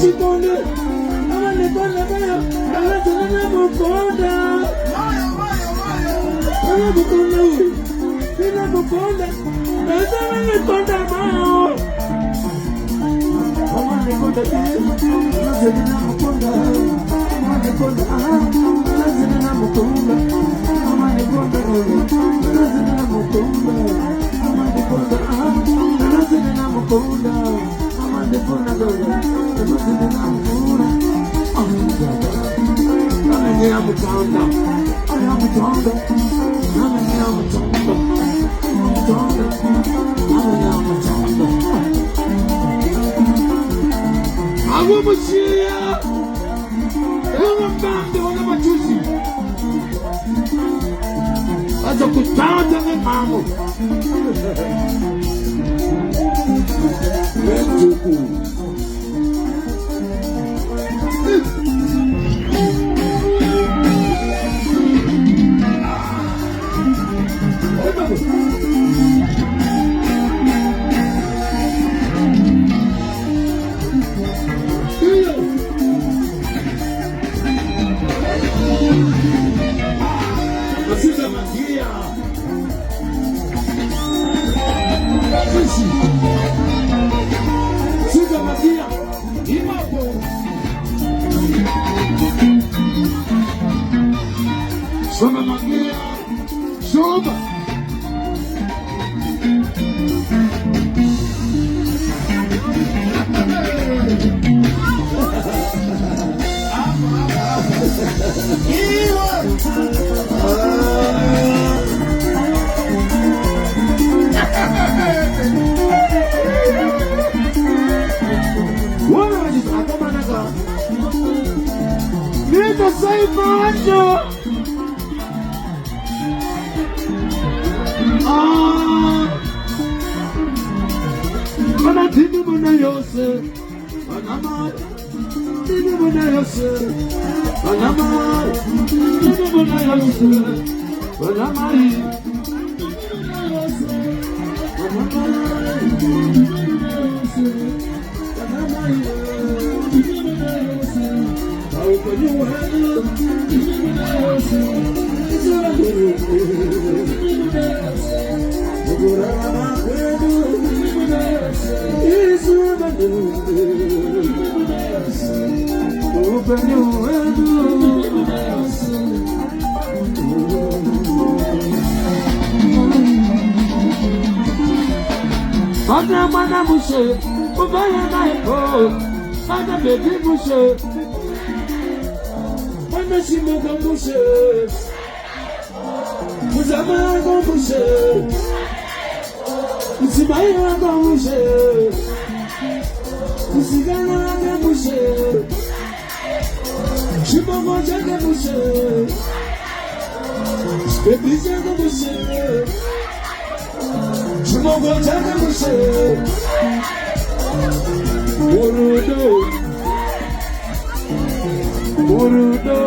Chikonde, amane konda bayo, alazana mukonda. Ana mukonda, ina mukonda, alazana mukonda bayo. Amane konda bayo, alazana mukonda. Amane konda, alazana mukonda. Amane konda, alazana mukonda. Amane konda, alazana mukonda. Amane konda, alazana mukonda. I am a tonga. I am a tonga. I am a chia. I am bande wana machuzi. Acha kutanda na mamo. Soma magia, soma. What is Akamanaga? Need to say Macho. Mana dini mana yose, manama dini mana yose, manama dini mana yose, manama Mana mana mushe, ubaya na eko, mana baby mushe, mana shimoga mushe, muzama go mushe, muzimaya go mushe, muzigana go mushe, shimoga jaga mushe, baby jaga mushe. Shimogo jaga mushe, murudo, murudo,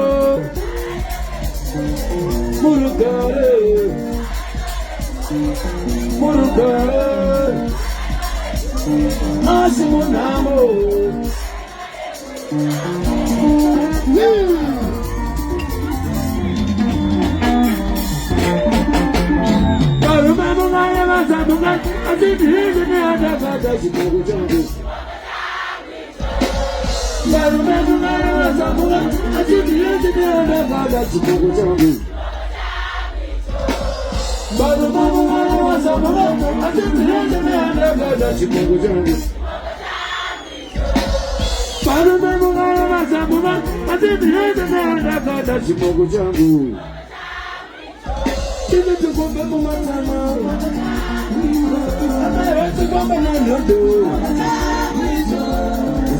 murugare, murugare, asimunamo. I didn't hear the name of that Chicago jungle. I remember I didn't hear the name of that Chicago jungle. But the mama was a woman, I didn't hear the name of that Chicago jungle. But the mama was a woman, I didn't hear the name of that Chicago jungle. Didn't you go back to my time?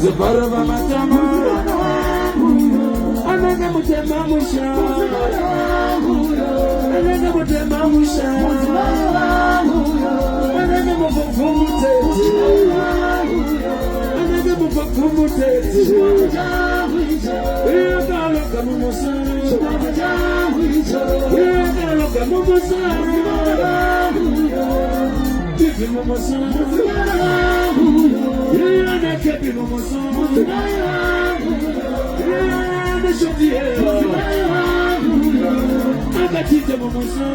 Zabaraba matama, anaga mutema musha, anaga mutema musha, anaga mufafumu tete, anaga mufafumu tete. Iyagalo kamumusari, iyagalo kamumusari. Give him a Tite Momoso,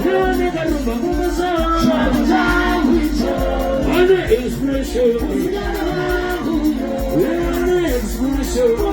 Rane Karuba Momoso, Rane Expression, Rane Expression.